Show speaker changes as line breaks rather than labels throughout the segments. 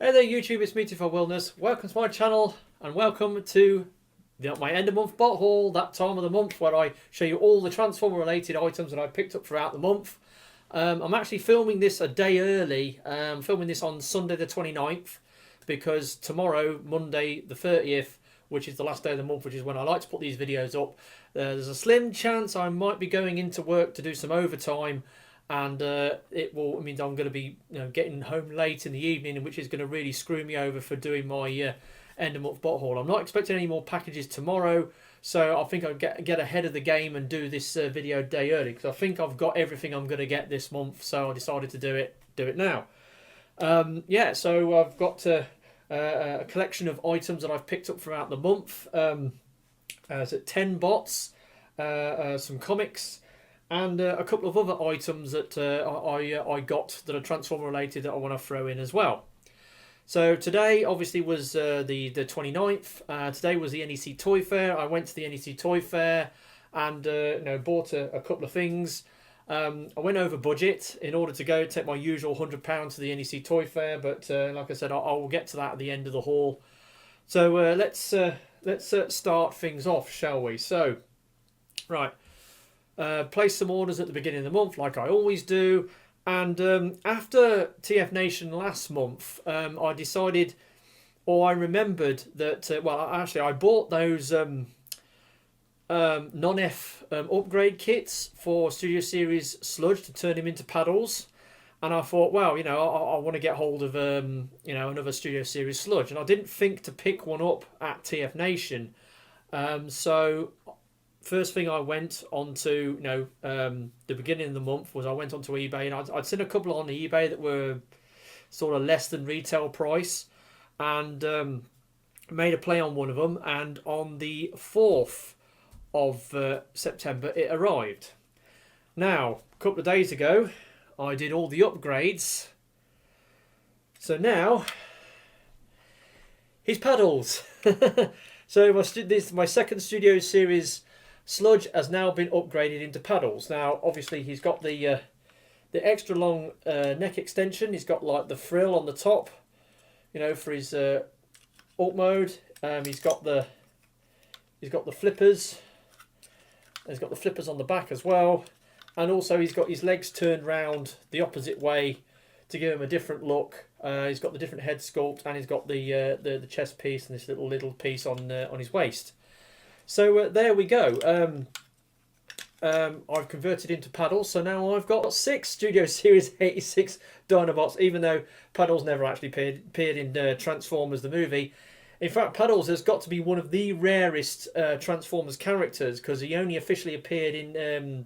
Hey there YouTube, it's me for Wellness. Welcome to my channel and welcome to my end of month bot haul, that time of the month where I show you all the Transformer related items that I picked up throughout the month. I'm actually filming this a day early. I'm filming this on Sunday the 29th because tomorrow, Monday the 30th, which is the last day of the month, which is when I like to put these videos up, there's a slim chance I might be going into work to do some overtime. And it means I'm going to be getting home late in the evening, which is going to really screw me over for doing my end of month bot haul. I'm not expecting any more packages tomorrow, so I think I'll get ahead of the game and do this video a day early because I think I've got everything I'm going to get this month. So I decided to do it now. Yeah, so I've got a collection of items that I've picked up throughout the month. So 10 bots, some comics, and a couple of other items that I got that are Transformer related that I want to throw in as well. So today obviously was the 29th. Today was the NEC Toy Fair. I went to the NEC Toy Fair and bought a couple of things. I went over budget in order to go take my usual £100 to the NEC Toy Fair, but like I said, I will get to that at the end of the haul. So let's start things off, shall we? So, right. Place some orders at the beginning of the month like I always do, and after TFNation last month I decided, or I remembered that I bought those non-F upgrade kits for Studio Series Sludge to turn him into paddles, and I thought, well, I want to get hold of another Studio Series Sludge, and I didn't think to pick one up at TFNation. So first thing I went onto, the beginning of the month was I went onto eBay, and I'd seen a couple on eBay that were sort of less than retail price, and made a play on one of them. And on the 4th of September, it arrived. Now, a couple of days ago, I did all the upgrades. So now, his paddles. So my second Studio Series Sludge has now been upgraded into paddles. Now, obviously, he's got the extra long neck extension. He's got like the frill on the top, for his alt mode. He's got the flippers. He's got the flippers on the back as well, and also he's got his legs turned round the opposite way to give him a different look. He's got the different head sculpt, and he's got the chest piece and this little piece on his waist. So there we go. I've converted into paddles, so now I've got 6 Studio Series 86 Dinobots, even though Paddles never actually appeared in Transformers the movie. In fact, Paddles has got to be one of the rarest Transformers characters, because he only officially appeared in,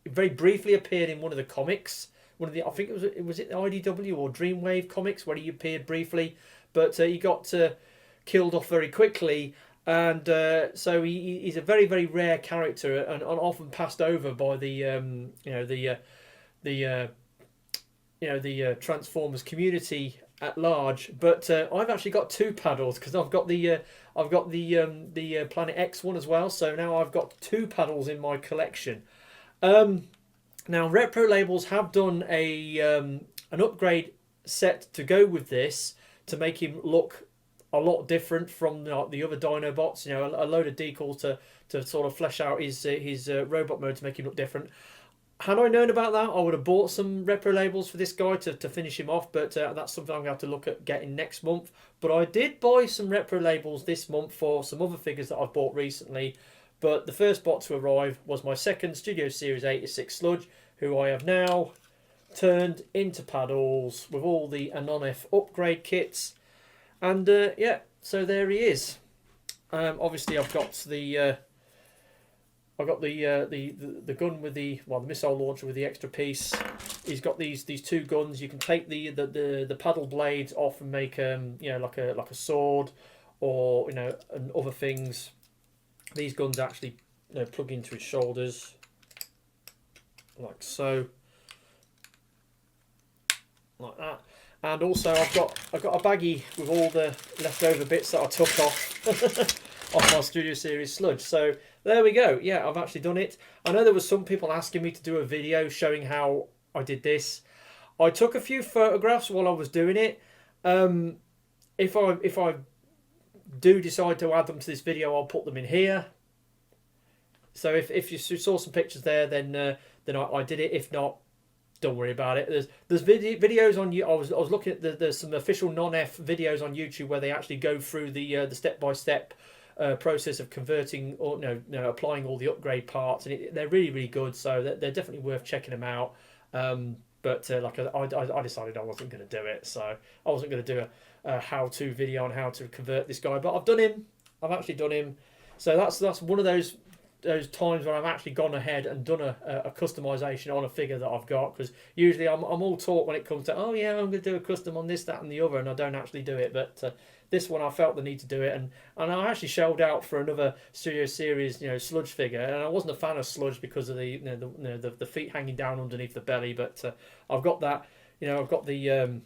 very briefly appeared in one of the comics. I think it was the IDW or Dreamwave comics where he appeared briefly, but he got killed off very quickly. And so he's a very, very rare character, and often passed over by the Transformers community at large. But I've actually got 2 paddles, because I've got the Planet X one as well. So now I've got 2 paddles in my collection. Now Reprolables have done an upgrade set to go with this to make him look a lot different from the other Dinobots. A load of decals to sort of flesh out his robot mode to make him look different. Had I known about that, I would have bought some Reprolables for this guy to finish him off, but that's something I'm going to have to look at getting next month. But I did buy some Reprolables this month for some other figures that I've bought recently. But the first bot to arrive was my second Studio Series 86 Sludge, who I have now turned into paddles with all the non-F upgrade kits. And yeah, so there he is. Obviously, I've got the gun with the missile launcher with the extra piece. He's got these 2 guns. You can take the paddle blades off and make like a sword, or and other things. These guns actually plug into his shoulders like so, like that. And also I've got a baggie with all the leftover bits that I took off off my Studio Series Sludge. So there we go. Yeah, I've actually done it. I know there was some people asking me to do a video showing how I did this. I took a few photographs while I was doing it, If I do decide to add them to this video, I'll put them in here. So if you saw some pictures there, then I did it. If not, don't worry about it. There's videos on you. I was looking at there's some official non-F videos on YouTube where they actually go through the step-by-step process of converting or applying all the upgrade parts, and they're really good. So they're definitely worth checking them out. But like I decided I wasn't going to do it, so I wasn't going to do a how-to video on how to convert this guy. But I've done him. I've actually done him. So that's one of those times where I've actually gone ahead and done a customization on a figure that I've got, because usually I'm all talk when it comes to, oh yeah, I'm going to do a custom on this, that and the other, and I don't actually do it. But this one I felt the need to do it, and I actually shelled out for another Studio Series Sludge figure, and I wasn't a fan of Sludge because of the feet hanging down underneath the belly, but I've got that. I've got the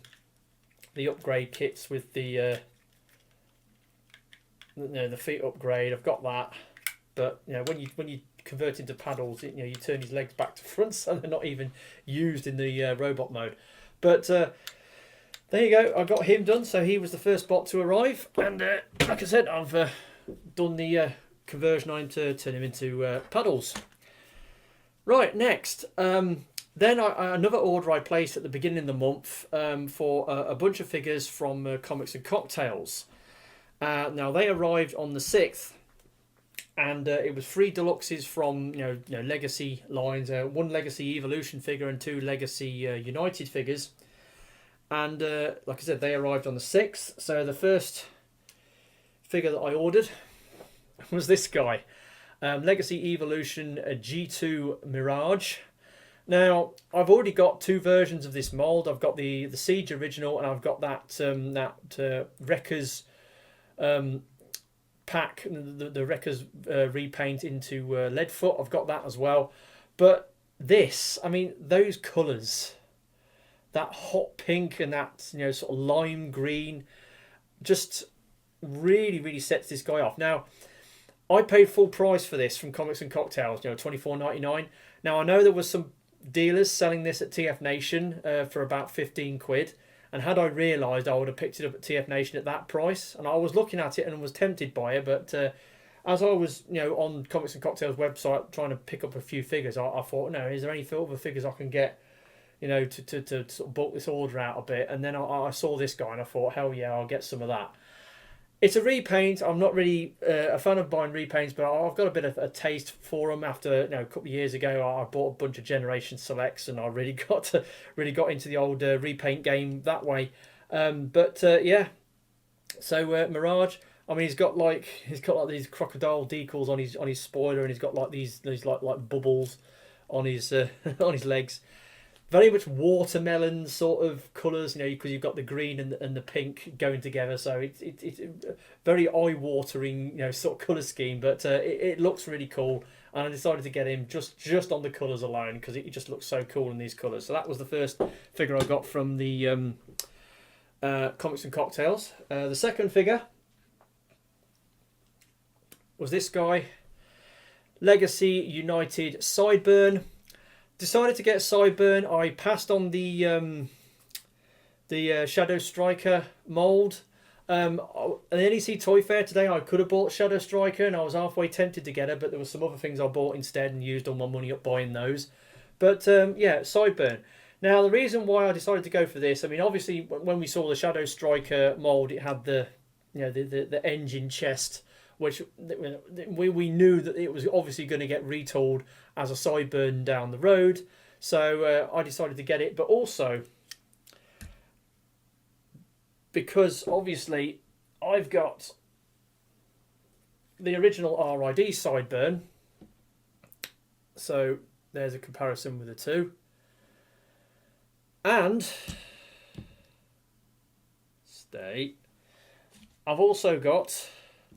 upgrade kits with the feet upgrade. I've got that. But when you convert into paddles, you turn his legs back to front, so they're not even used in the robot mode. But there you go. I got him done. So he was the first bot to arrive, and like I said, I've done the conversion on him to turn him into paddles. Right, next. Then another order I placed at the beginning of the month for a bunch of figures from Comics and Cocktails. Now they arrived on the 6th. And it was 3 deluxes from legacy lines, 1 legacy evolution figure and 2 legacy United figures. And like I said, they arrived on the 6th. So the first figure that I ordered was this guy, Legacy Evolution G2 Mirage. Now I've already got 2 versions of this mold. I've got the Siege original, and I've got that Wreckers pack, the Wreckers repaint into Leadfoot. I've got that as well. But this, I mean, those colours, that hot pink and that sort of lime green, just really sets this guy off. Now, I paid full price for this from Comics and Cocktails, $24.99. Now I know there was some dealers selling this at TFNation for about 15 quid. And had I realised, I would have picked it up at TFNation at that price. And I was looking at it and was tempted by it. But as I was, on Comics and Cocktails website trying to pick up a few figures, I thought, no, is there any other figures I can get, to sort of bulk this order out a bit? And then I saw this guy and I thought, hell yeah, I'll get some of that. It's a repaint. I'm not really a fan of buying repaints, but I've got a bit of a taste for them. After a couple of years ago, I bought a bunch of Generation Selects, and I really got into the old repaint game that way. Yeah. So Mirage. I mean, he's got like these crocodile decals on his spoiler, and he's got like these like bubbles on his on his legs. Very much watermelon sort of colours, because you've got the green and the pink going together. So it's very eye-watering, sort of colour scheme. But it looks really cool, and I decided to get him just on the colours alone because it just looks so cool in these colours. So that was the first figure I got from the Comics and Cocktails. The second figure was this guy, Legacy United Sideburn. Decided to get Sideburn. I passed on the Shadow Striker mould. At the NEC Toy Fair today, I could have bought Shadow Striker, and I was halfway tempted to get her, but there were some other things I bought instead and used all my money up buying those. But yeah, Sideburn. Now the reason why I decided to go for this, I mean, obviously when we saw the Shadow Striker mould, it had the the engine chest, which we knew that it was obviously going to get retooled as a Sideburn down the road. So I decided to get it, but also because obviously I've got the original RID Sideburn. So there's a comparison with the two. And I've also got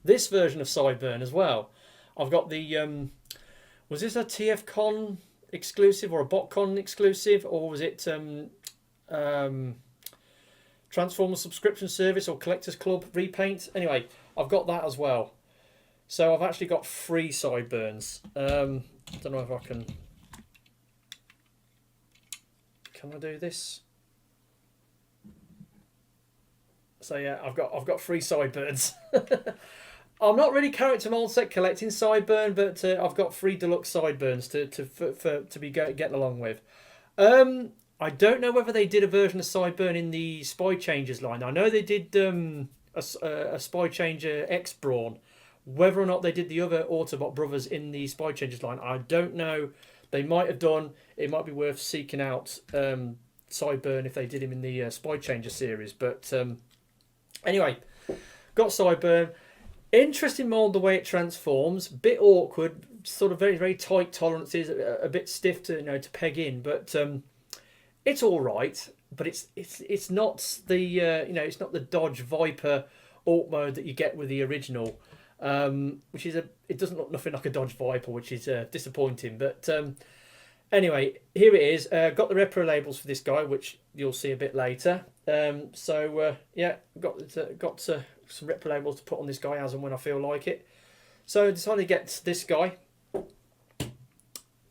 this version of Sideburn as well. I've got the was this a TFCon exclusive or a BotCon exclusive, or was it Transformers subscription service or Collectors Club repaint? Anyway, I've got that as well. So I've actually got 3 Sideburns. Don't know if I can I do this? So yeah, I've got 3 Sideburns. I'm not really character mold set collecting Sideburn, but I've got 3 Deluxe Sideburns to be getting along with. I don't know whether they did a version of Sideburn in the Spy Changers line. I know they did a Spy Changer X Brawn. Whether or not they did the other Autobot brothers in the Spy Changers line, I don't know. They might have done. It might be worth seeking out Sideburn if they did him in the Spy Changer series. But anyway, got Sideburn. Interesting mold the way it transforms. Bit awkward, sort of very very tight tolerances, a bit stiff to to peg in, but it's all right. But it's not the it's not the Dodge Viper alt mode that you get with the original, which is it doesn't look nothing like a Dodge Viper, which is disappointing. But anyway, here it is. Got the Reprolables for this guy, which you'll see a bit later. Yeah, got some Reprolables to put on this guy as and when I feel like it. So I decided to get this guy.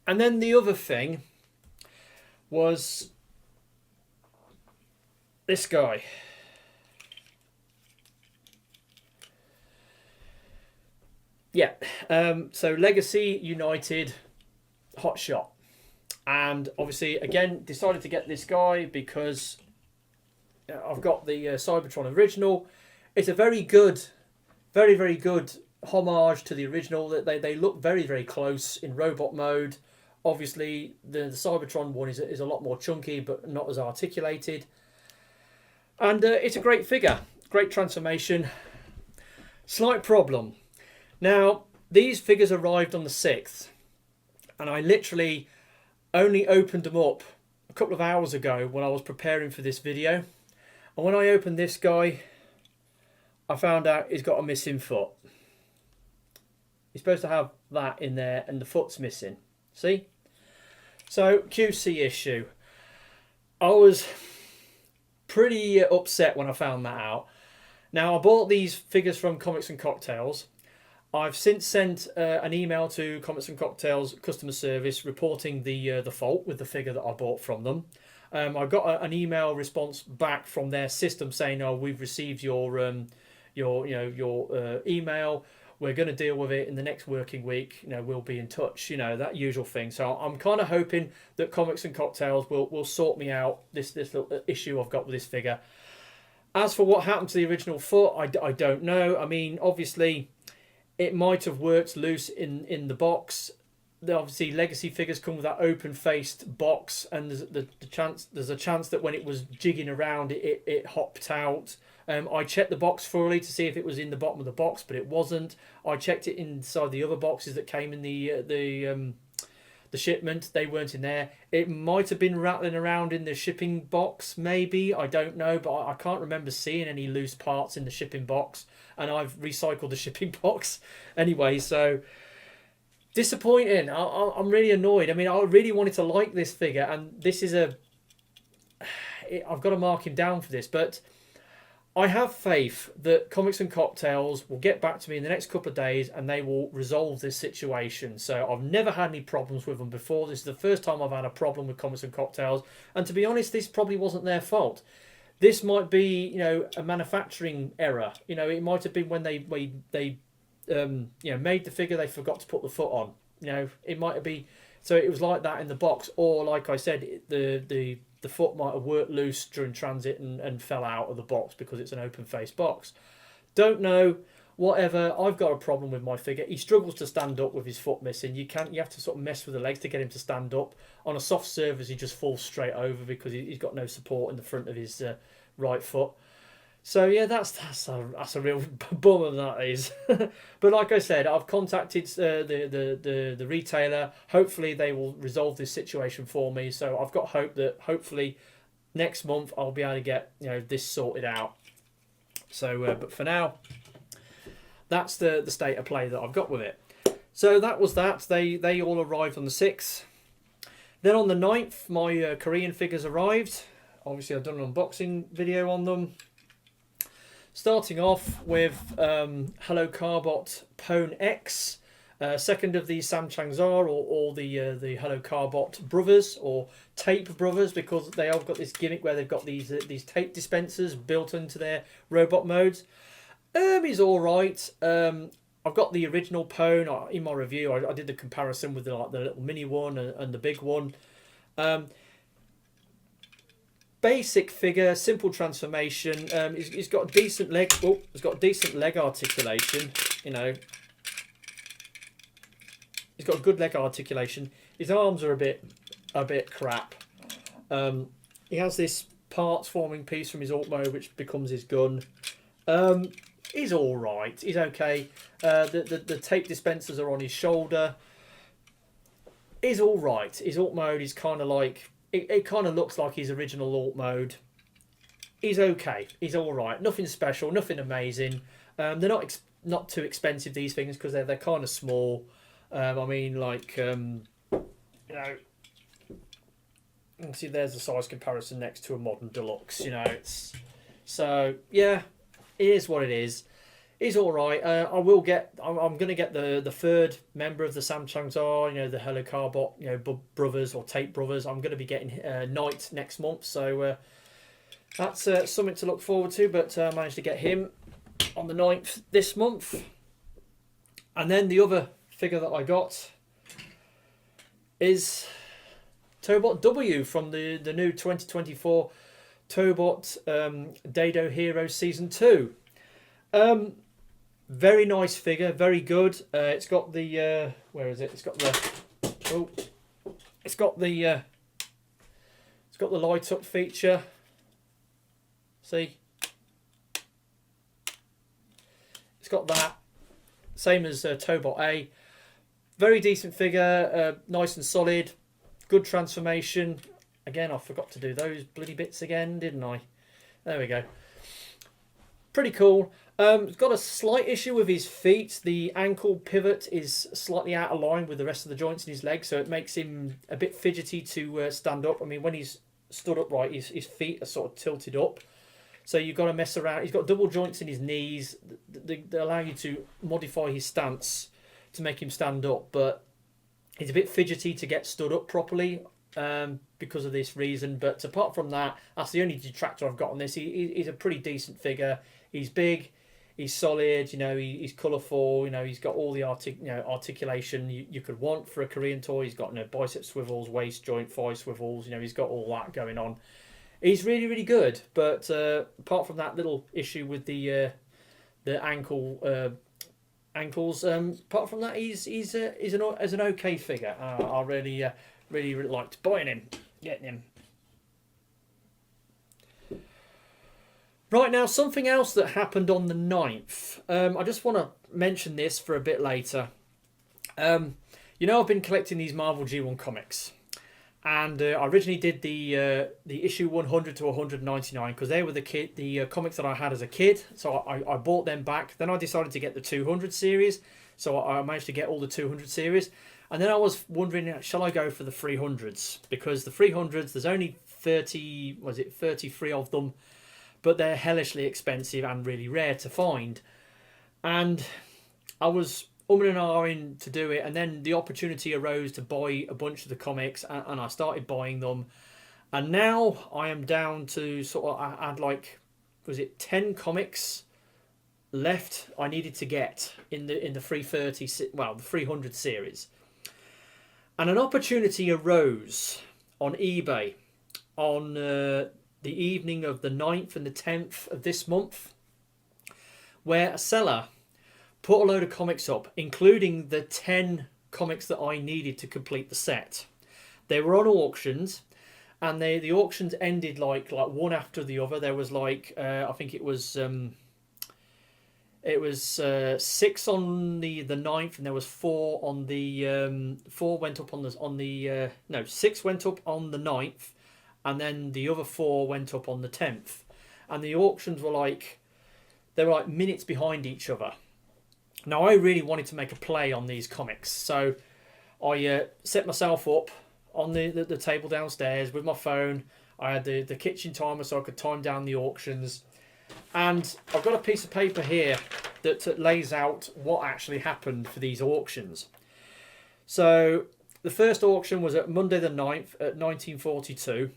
And then the other thing was this guy. Yeah, so Legacy United Hotshot. And obviously, again, decided to get this guy because I've got the Cybertron original. It's a very good, very, very good homage to the original. They look very, very close in robot mode. Obviously, the Cybertron one is a lot more chunky, but not as articulated. And it's a great figure. Great transformation. Slight problem. Now, these figures arrived on the 6th. And I literally only opened them up a couple of hours ago when I was preparing for this video. And when I opened this guy, I found out he's got a missing foot. He's supposed to have that in there and the foot's missing. See? So, QC issue. I was pretty upset when I found that out. Now, I bought these figures from Comics and Cocktails. I've since sent an email to Comics and Cocktails customer service reporting the fault with the figure that I bought from them. I got an email response back from their system saying, "Oh, we've received your email. We're going to deal with it in the next working week. We'll be in touch." That usual thing. So I'm kind of hoping that Comics and Cocktails will sort me out this little issue I've got with this figure. As for what happened to the original foot, I don't know. I mean, obviously, it might have worked loose in the box. Obviously, Legacy figures come with that open-faced box, and there's a chance that when it was jigging around, it hopped out. I checked the box thoroughly to see if it was in the bottom of the box, but it wasn't. I checked it inside the other boxes that came in the shipment. They weren't in there. It might have been rattling around in the shipping box, maybe. I don't know, but I can't remember seeing any loose parts in the shipping box. And I've recycled the shipping box anyway, so disappointing. I'm really annoyed. I mean, I really wanted to like this figure, and this is I've got to mark him down for this, but I have faith that Comics and Cocktails will get back to me in the next couple of days and they will resolve this situation. So I've never had any problems with them before. This is the first time I've had a problem with Comics and Cocktails, and to be honest, this probably wasn't their fault. This might be, a manufacturing error. It might have been when they made the figure, they forgot to put the foot on. It might be, so it was like that in the box, or like I said, the foot might have worked loose during transit and fell out of the box because it's an open-faced box. Don't know. Whatever. I've got a problem with my figure. He struggles to stand up with his foot missing. You have to sort of mess with the legs to get him to stand up. On a soft surface, he just falls straight over because he's got no support in the front of his right foot. So yeah, that's a real bummer, that is. But like I said, I've contacted the retailer. Hopefully they will resolve this situation for me. So I've got hope that hopefully next month I'll be able to get this sorted out. So but for now, that's the state of play that I've got with it. So that was that. They all arrived on the 6th. Then on the 9th, my Korean figures arrived. Obviously, I've done an unboxing video on them. Starting off with Hello Carbot Pone X. Second of the Sam Changzar or the Hello Carbot brothers or tape brothers, because they have got this gimmick where they've got these tape dispensers built into their robot modes. He's all right. I've got the original Pone in my review. I did the comparison with the little mini one and the big one. Basic figure, simple transformation. He's got decent leg. Oh, he's got decent leg articulation. You know, he's got good leg articulation. His arms are a bit crap. He has this parts forming piece from his alt mode, which becomes his gun. He's all right. He's okay. The tape dispensers are on his shoulder. He's all right. His alt mode is kind of like it kind of looks like his original alt mode. He's okay. He's all right. Nothing special. Nothing amazing. They're not too expensive, these things, because they're kind of small. I mean, like you know. See, there's the size comparison next to a modern Deluxe. You know, it's so yeah. It is what it is. He's all right. I'm going to get the third member of the Sam Changzar, you know, the Hello Carbot, you know, brothers or tape brothers. I'm going to be getting Knight next month, so that's something to look forward to. But I managed to get him on the 9th this month. And then the other figure that I got is Tobot W from the new 2024 Tobot Dado Heroes Season 2. Very nice figure, very good. It's got the where is it? It's got the light up feature. See? It's got that. Same as Tobot A. Very decent figure, nice and solid. Good transformation. Again, I forgot to do those bloody bits again, didn't I? There we go. Pretty cool. It's got a slight issue with his feet. The ankle pivot is slightly out of line with the rest of the joints in his legs, so it makes him a bit fidgety to stand up. I mean, when he's stood upright, his feet are sort of tilted up. So you've got to mess around. He's got double joints in his knees. They allow you to modify his stance to make him stand up, but he's a bit fidgety to get stood up properly. Because of this reason, but apart from that, that's the only detractor I've got on this. He's a pretty decent figure. He's big, he's solid. You know, he's colourful. You know, he's got all the articulation you could want for a Korean toy. He's got bicep swivels, waist joint, thigh swivels. You know, he's got all that going on. He's really, really good. But apart from that little issue with the ankles, apart from that, he's an okay figure. I really liked buying him, getting him. Right, now, something else that happened on the 9th. I just want to mention this for a bit later. You know, I've been collecting these Marvel G1 comics. And I originally did the issue 100 to 199 because they were the comics that I had as a kid. So I bought them back. Then I decided to get the 200 series. So I managed to get all the 200 series. And then I was wondering, shall I go for the 300s? Because the 300s, there's only 33 of them, but they're hellishly expensive and really rare to find. And I was and ahhing to do it, and then the opportunity arose to buy a bunch of the comics, and I started buying them. And now I am down to I had 10 comics left I needed to get in the 300 series. And an opportunity arose on eBay on the evening of the 9th and the 10th of this month, where a seller put a load of comics up, including the 10 comics that I needed to complete the set. They were on auctions, and the auctions ended like one after the other. There was I think it was 6 on the 9th, and there was 4 on the 4 went up on the 6 went up on the 9th, and then the other 4 went up on the 10th. And the auctions were they were minutes behind each other. Now I really wanted to make a play on these comics, so I set myself up on the table downstairs with my phone. I had the kitchen timer so I could time down the auctions. And I've got a piece of paper here that lays out what actually happened for these auctions. So the first auction was at Monday the 9th at 1942,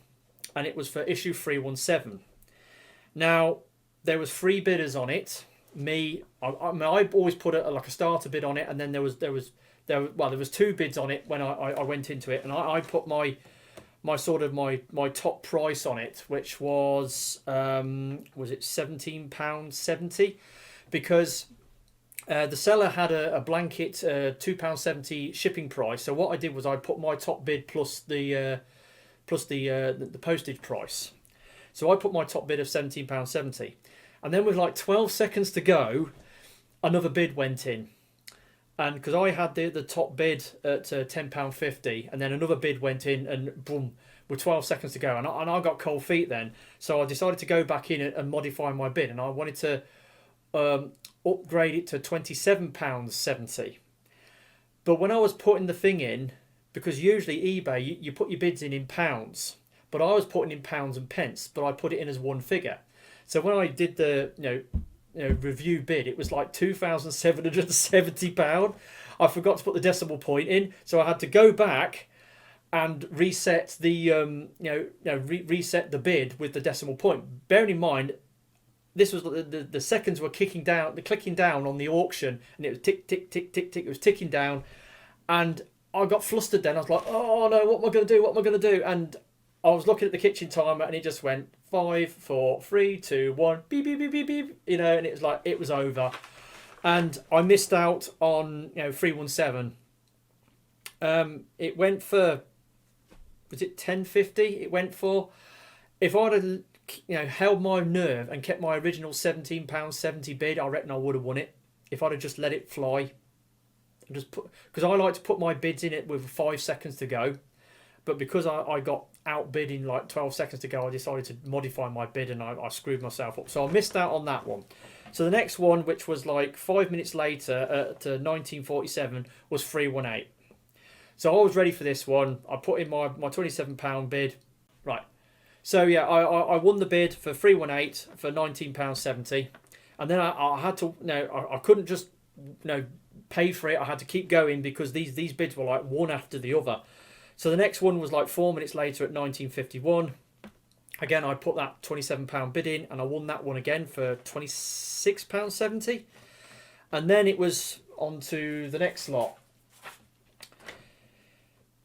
and it was for issue 317. Now, there was 3 bidders on it. I always put like a starter bid on it, and then there was 2 bids on it when I went into it, and I put my top price on it, which was it £17.70, because the seller had a blanket £2.70 shipping price. So what I did was I put my top bid plus the postage price. So I put my top bid of £17.70, and then with like 12 seconds to go, another bid went in. And because I had the top bid at £10.50, and then another bid went in, and boom, with 12 seconds to go. And I got cold feet then. So I decided to go back in and modify my bid. And I wanted to upgrade it to £27.70. But when I was putting the thing in, because usually eBay, you put your bids in pounds. But I was putting in pounds and pence, but I put it in as one figure. So when I did the review bid, it was like £2,770. I forgot to put the decimal point in, so I had to go back and reset the reset the bid with the decimal point. Bearing in mind, this was the seconds were clicking down on the auction, and it was tick tick tick tick tick. It was ticking down, and I got flustered. Then I was like, "Oh no, what am I going to do? What am I going to do?" And I was looking at the kitchen timer, and it just went 5, 4, 3, 2, 1, beep beep beep beep beep. And it was like it was over, and I missed out on 317. It went for, was it 10.50? It went for. If I'd have held my nerve and kept my original £17.70 bid, I reckon I would have won it. If I'd have just let it fly, and just because I like to put my bids in it with 5 seconds to go. But because I got outbid in like 12 seconds to go, I decided to modify my bid, and I screwed myself up. So I missed out on that one. So the next one, which was like 5 minutes later at 1947, was 318. So I was ready for this one. I put in my £27 bid. Right. So yeah, I won the bid for 318 for £19.70. And then I had to, I couldn't just pay for it. I had to keep going because these bids were like one after the other. So the next one was like 4 minutes later at 1951. Again, I put that £27 bid in, and I won that one again for £26.70. And then it was on to the next lot.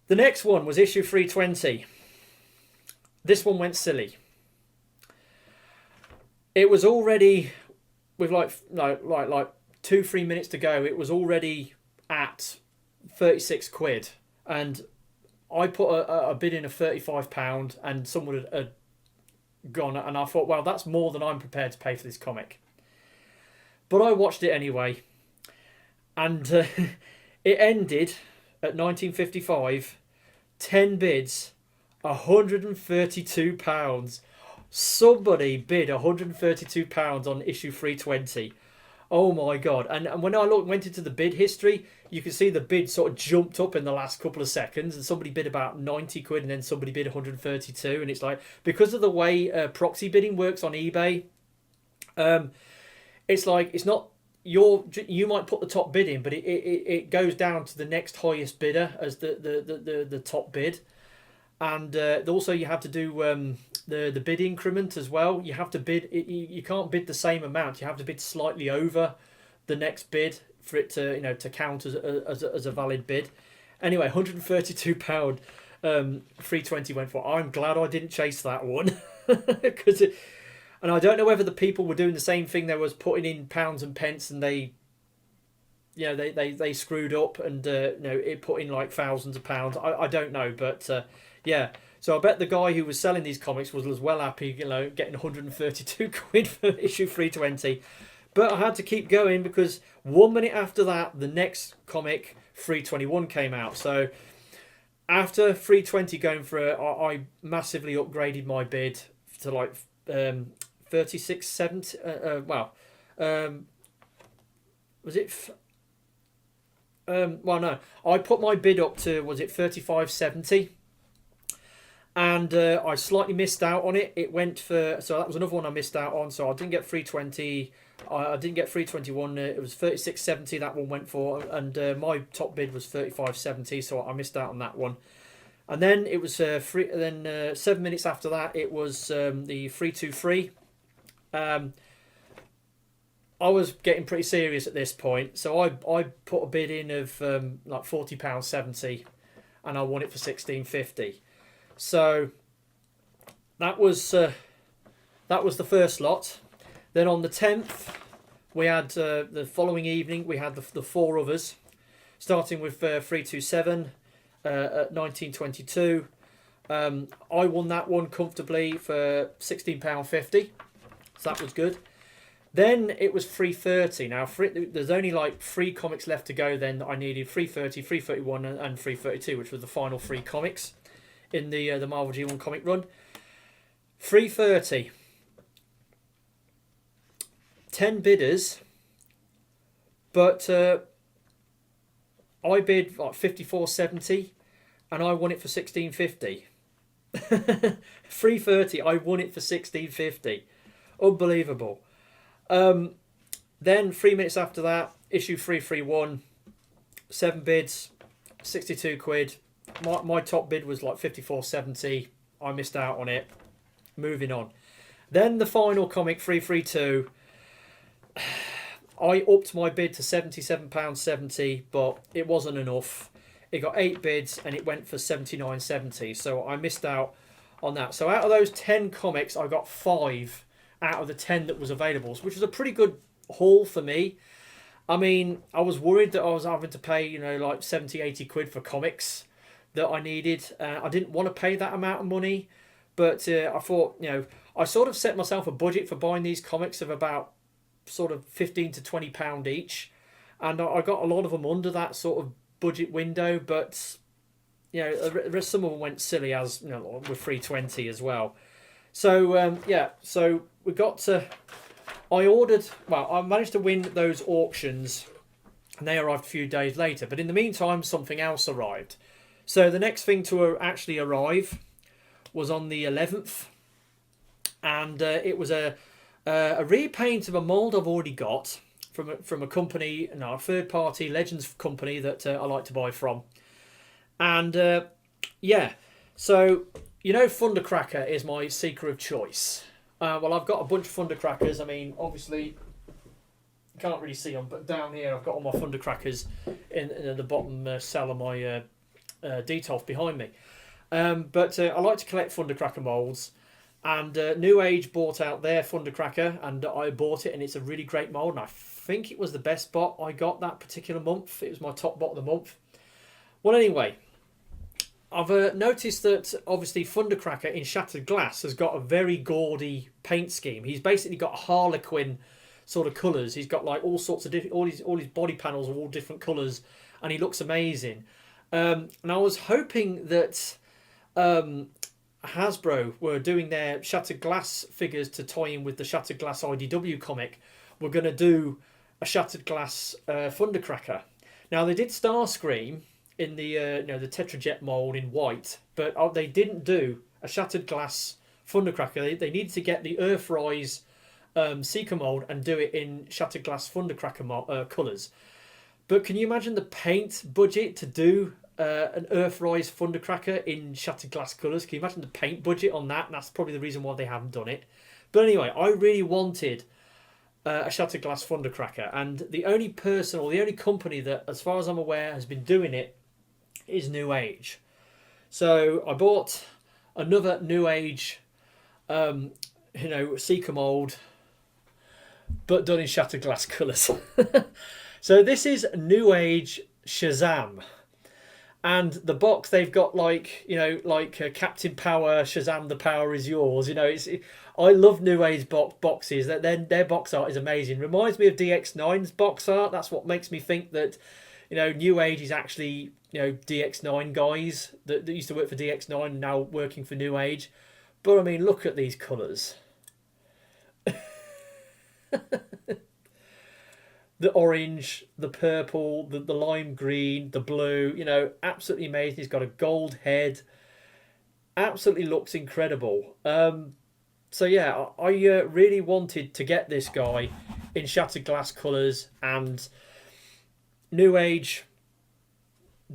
The next one was issue 320. This one went silly. It was already, with like 2-3 minutes to go, it was already at 36 quid. And I put a bid in of £35, and someone had gone, and I thought, well, that's more than I'm prepared to pay for this comic. But I watched it anyway, and it ended at 1955, 10 bids, £132. Somebody bid £132 on issue 320. Oh my god. And when I went into the bid history, you can see the bid sort of jumped up in the last couple of seconds, and somebody bid about 90 quid, and then somebody bid 132. And it's like, because of the way proxy bidding works on eBay, it's like, it's not you might put the top bid in, but it goes down to the next highest bidder as the top bid. And also you have to do the bid increment as well. You have to bid. You can't bid the same amount. You have to bid slightly over the next bid for it to to count as a valid bid. Anyway, £132 320 went for. I'm glad I didn't chase that one because and I don't know whether the people were doing the same thing. They was putting in pounds and pence, and they screwed up and it put in like thousands of pounds. I don't know, but yeah. So I bet the guy who was selling these comics was as well happy, getting 132 quid for issue 320. But I had to keep going because 1 minute after that, the next comic, 321, came out. So after 320 going for I massively upgraded my bid to like 36.70. Was it? Well, no. I put my bid up to, was it 35.70? and I slightly missed out on it. It went for, so that was another one I missed out on. So I didn't get 320. I didn't get 321. It was 36.70 that one went for, and my top bid was 35.70. So I missed out on that one. And then it was free. Then 7 minutes after that, it was the 323. I was getting pretty serious at this point, so I put a bid in of like £40.70, and I won it for £16.50. So that was the first lot. Then on the 10th, we had the following evening we had the four others, starting with 327 at 1922. I won that one comfortably for £16.50, so that was good. Then it was 330. Now there's only like 3 comics left to go. Then I needed 330, 331, and 332, which was the final 3 comics in the Marvel G1 comic run. 330. 10 bidders, but I bid like 54.70, and I won it for 16.50. 330. I won it for 16.50. Unbelievable. Then 3 minutes after that, issue 331, 7 bids, 62 quid. My top bid was like 54.70. I missed out on it. Moving on. Then the final comic, 332. I upped my bid to £77.70, but it wasn't enough. It got 8 bids and it went for £79.70. So I missed out on that. So out of those 10 comics, I got 5 out of the 10 that was available, which was a pretty good haul for me. I mean, I was worried that I was having to pay, like 70, 80 quid for comics that I needed. I didn't want to pay that amount of money, but I thought, I sort of set myself a budget for buying these comics of about sort of £15 to £20 each, and I got a lot of them under that sort of budget window, but some of them went silly, as with 320 as well. So so we got to. I managed to win those auctions, and they arrived a few days later. But in the meantime, something else arrived. So the next thing to actually arrive was on the 11th, and it was a repaint of a mold I've already got from a company, a third party Legends company that I like to buy from, and so. Thundercracker is my seeker of choice. Well, I've got a bunch of Thundercrackers. I mean, obviously, you can't really see them, but down here I've got all my Thundercrackers in the bottom cell of my Detolf behind me. But I like to collect Thundercracker molds, and Newage bought out their Thundercracker, and I bought it, and it's a really great mold, and I think it was the best bot I got that particular month. It was my top bot of the month. Well, anyway, I've noticed that obviously Thundercracker in Shattered Glass has got a very gaudy paint scheme. He's basically got Harlequin sort of colours. He's got like all sorts of different, all his body panels are all different colours, and he looks amazing. And I was hoping that Hasbro were doing their Shattered Glass figures to tie in with the Shattered Glass IDW comic. We're going to do a Shattered Glass Thundercracker. Now they did Starscream in the the Tetrajet mold in white, but they didn't do a Shattered Glass Thundercracker. They needed to get the Earthrise Seeker mold and do it in Shattered Glass Thundercracker colours. But can you imagine the paint budget to do an Earthrise Thundercracker in Shattered Glass colours? Can you imagine the paint budget on that? And that's probably the reason why they haven't done it. But anyway, I really wanted a Shattered Glass Thundercracker, and the only person or the only company that, as far as I'm aware, has been doing it is Newage. So I bought another Newage, Seeker mold, but done in Shattered Glass colours. So this is Newage Shazaam, and the box they've got like Captain Power, Shazam, the power is yours. I love Newage boxes. Their box art is amazing. Reminds me of DX9's box art. That's what makes me think that Newage is actually DX9 guys that used to work for DX9 now working for Newage. But I mean, look at these colours. The orange, the purple, the lime green, the blue, absolutely amazing. He's got a gold head. absolutely looks incredible. So yeah, I really wanted to get this guy in Shattered Glass colours, and Newage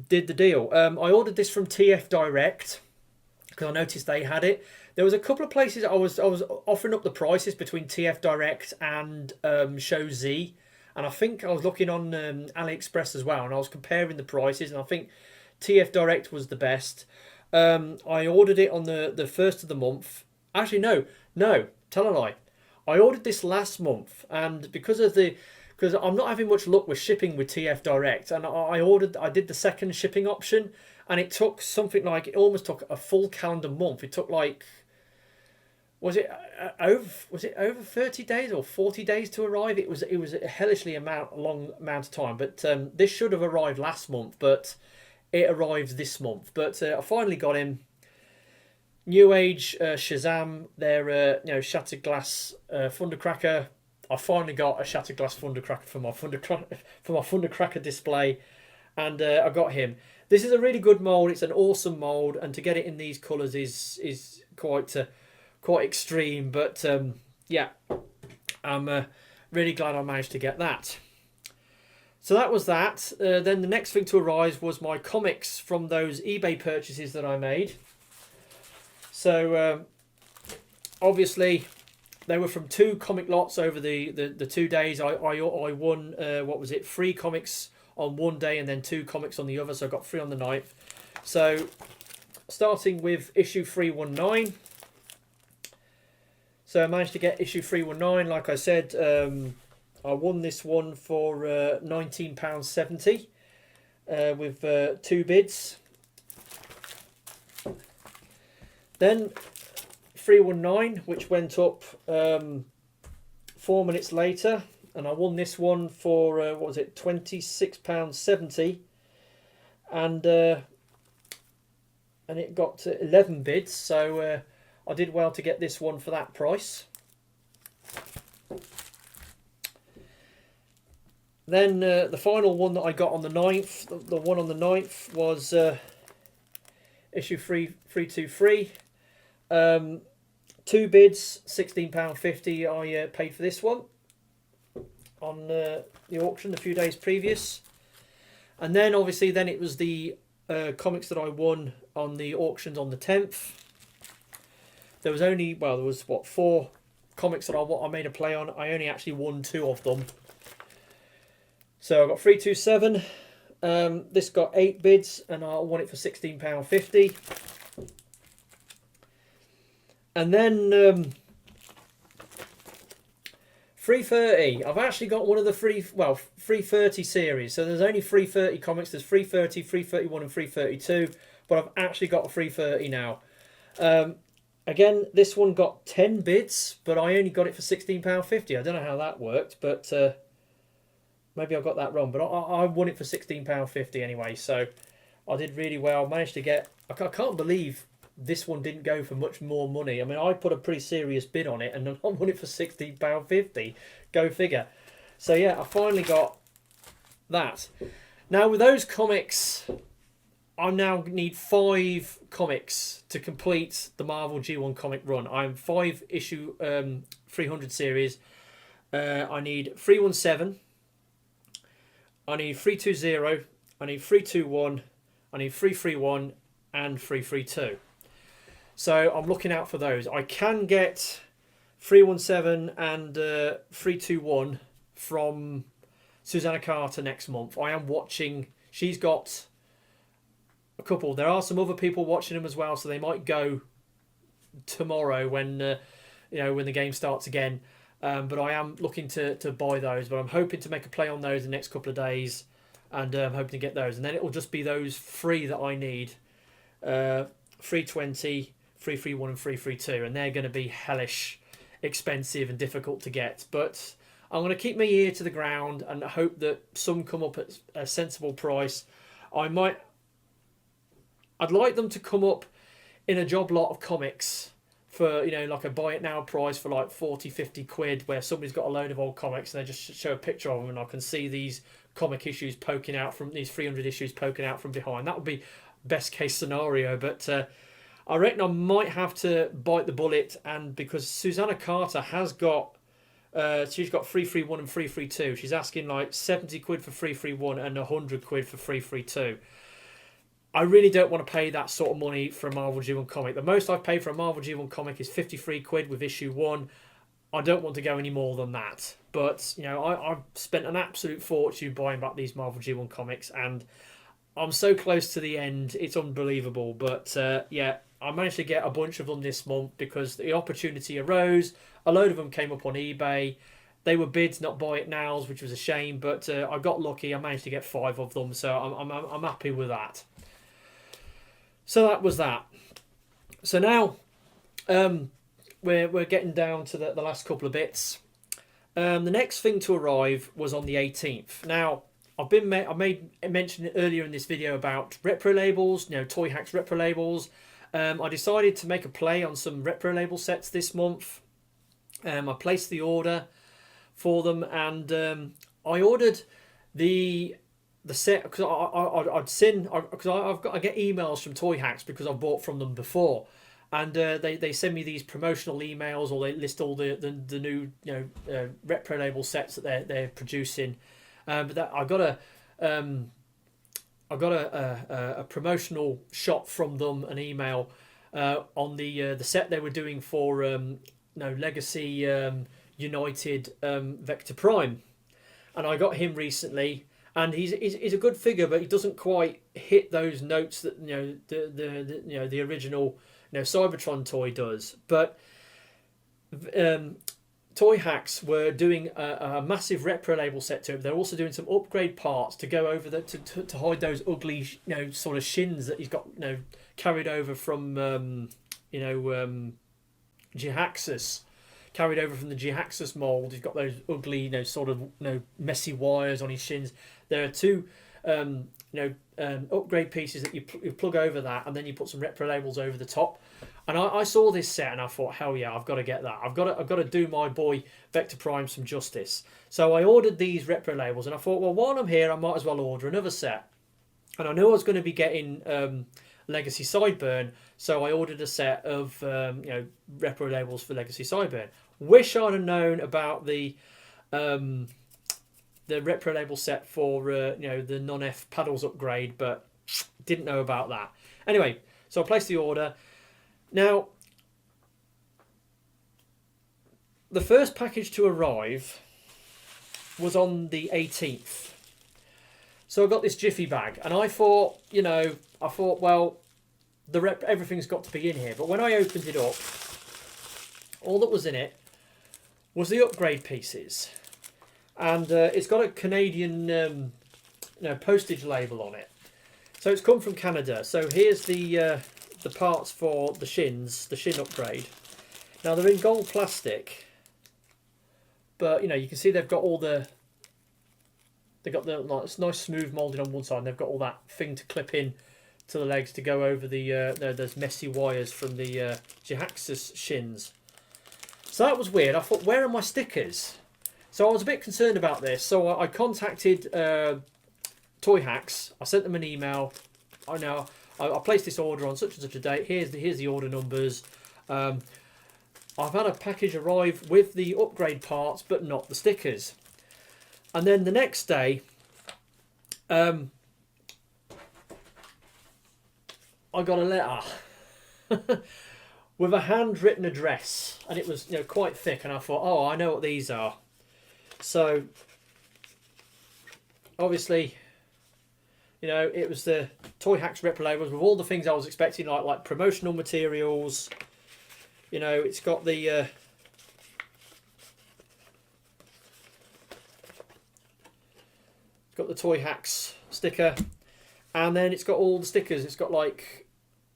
did the deal. I ordered this from TF Direct because I noticed they had it. There was a couple of places I was offering up the prices between TF Direct and Show Z, and I think I was looking on AliExpress as well, and I was comparing the prices, and I think TF Direct was the best. I ordered it on the first of the month. Actually, no, tell a lie. I ordered this last month, and because I'm not having much luck with shipping with TF Direct, and I did the second shipping option, and it took something like, it almost took a full calendar month. It took like, was it over 30 days or 40 days to arrive? It was a hellishly long amount of time. But this should have arrived last month, but it arrived this month. But I finally got him. Newage, Shazaam, their Shattered Glass Thundercracker. I finally got a Shattered Glass Thundercracker for my Thundercracker display, and I got him. This is a really good mold. It's an awesome mold, and to get it in these colours is quite extreme. But yeah, I'm really glad I managed to get that. So that was that. Then the next thing to arise was my comics from those eBay purchases that I made. So obviously they were from 2 comic lots over the 2 days. I won, 3 comics on one day and then 2 comics on the other. So I got 3 on the 9th. So starting with issue 319. So I managed to get issue 319. Like I said, I won this one for £19.70 with 2 bids. Then 319, which went up 4 minutes later, and I won this one for £26.70, and it got 11 bids. So I did well to get this one for that price. Then the final one that I got on the 9th, the one on the 9th was issue 323. 2 bids, £16.50 I paid for this one on the auction a few days previous. And then obviously then it was the comics that I won on the auctions on the 10th. There was only, well, there was 4 comics that I made a play on. I only actually won 2 of them. So I got 327. This got 8 bids, and I won it for £16.50. And then 330. I've actually got one of the 330 series. So there's only 330 comics. There's 330, 331, and 332. But I've actually got a 330 now. Again, this one got 10 bids, but I only got it for £16.50. I don't know how that worked, but maybe I got that wrong. But I won it for £16.50 anyway. So I did really well. Managed to get... I can't believe this one didn't go for much more money. I mean, I put a pretty serious bid on it, and I won it for £16.50. Go figure. So yeah, I finally got that. Now with those comics, I now need 5 comics to complete the Marvel G1 comic run. I'm 5 issue 300 series. I need 317. I need 320. I need 321. I need 331 and 332. So I'm looking out for those. I can get 317 and 321 from Susanna Carter next month. I am watching. She's got a couple. There are some other people watching them as well, so they might go tomorrow when when the game starts again. But I am looking to buy those. But I'm hoping to make a play on those the next couple of days, and I'm hoping to get those. And then it will just be those 3 that I need: 320, 331, and 332, and they're going to be hellish expensive and difficult to get. But I'm going to keep my ear to the ground and hope that some come up at a sensible price. I'd like them to come up in a job lot of comics for, like a buy it now price for like 40-50 quid, where somebody's got a load of old comics and they just show a picture of them, and I can see these comic issues poking out from these 300 issues poking out from behind. That would be best case scenario. But I reckon I might have to bite the bullet, and because Susanna Carter has got, she's got 331 and 332. She's asking like 70 quid for 331 and 100 quid for 332. I really don't want to pay that sort of money for a Marvel G1 comic. The most I've paid for a Marvel G1 comic is 53 quid with issue 1. I don't want to go any more than that. But, you know, I've spent an absolute fortune buying back these Marvel G1 comics, and I'm so close to the end. It's unbelievable. But, yeah, I managed to get a bunch of them this month because the opportunity arose. A load of them came up on eBay. They were bids, not buy it nows, which was a shame. But I got lucky. I managed to get 5 of them, so I'm happy with that. So that was that. So now we're getting down to the last couple of bits. The next thing to arrive was on the 18th. Now I made mention earlier in this video about Reprolables, you know, Toy Hacks Reprolables. I decided to make a play on some Reprolable sets this month. I placed the order for them, and I ordered the set because I get emails from Toy Hacks because I've bought from them before, and they send me these promotional emails, or they list all the new, you know, Reprolable sets that they're producing. But that I got a promotional shot from them, an email on the set they were doing for Legacy United Vector Prime, and I got him recently. And he's a good figure, but he doesn't quite hit those notes that the original Cybertron toy does. But Toy Hacks were doing a massive Reprolable set to it. They're also doing some upgrade parts to go over to hide those ugly sort of shins that he's got carried over from Jihaxus. Carried over from the Jihaxus mould. He's got those ugly, messy wires on his shins. There are 2, upgrade pieces that you plug over that, and then you put some Reprolabels over the top. And I saw this set and I thought, hell yeah, I've got to get that. I've got to do my boy Vector Prime some justice. So I ordered these Reprolabels, and I thought, well, while I'm here, I might as well order another set. And I knew I was going to be getting Legacy Sideburn, so I ordered a set of Reprolabels for Legacy Sideburn. Wish I'd have known about the Reprolable set for the non-F paddles upgrade, but didn't know about that. Anyway, so I placed the order. Now, the first package to arrive was on the 18th. So I got this Jiffy bag, and I thought, well, everything's got to be in here. But when I opened it up, all that was in it was the upgrade pieces, and it's got a Canadian postage label on it. So it's come from Canada. So here's the parts for the shins, the Shin upgrade. Now they're in gold plastic, but you can see they've got all the it's nice smooth moulding on one side, and they've got all that thing to clip in to the legs to go over those messy wires from the Jihaxus shins. So that was weird. I thought, where are my stickers? So I was a bit concerned about this. So I contacted Toy Hacks. I sent them an email. I placed this order on such and such a date. Here's the order numbers. I've had a package arrive with the upgrade parts, but not the stickers. And then the next day, I got a letter with a handwritten address, and it was quite thick. And I thought, oh, I know what these are. So obviously, it was the Toy Hacks Reprolables with all the things I was expecting, like promotional materials. It's got the Toy Hacks sticker, and then it's got all the stickers. It's got like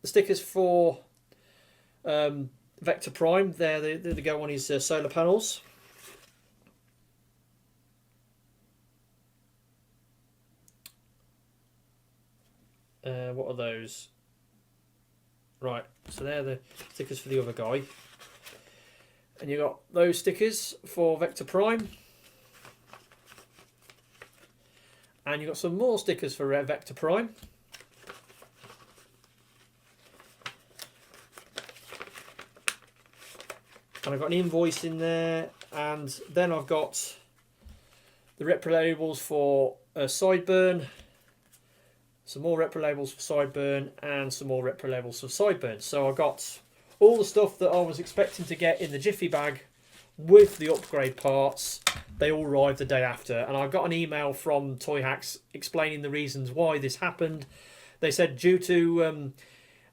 the stickers for Vector Prime. They go on his solar panels. What are those? Right, so they're the stickers for the other guy. And you got those stickers for Vector Prime. And you got some more stickers for Vector Prime. I've got an invoice in there, and then I've got the Reprolables for Sideburn, some more Reprolables for Sideburn, and some more Reprolables for Sideburn. So I got all the stuff that I was expecting to get in the Jiffy bag with the upgrade parts. They all arrived the day after, and I got an email from Toy Hacks explaining the reasons why this happened. They said due to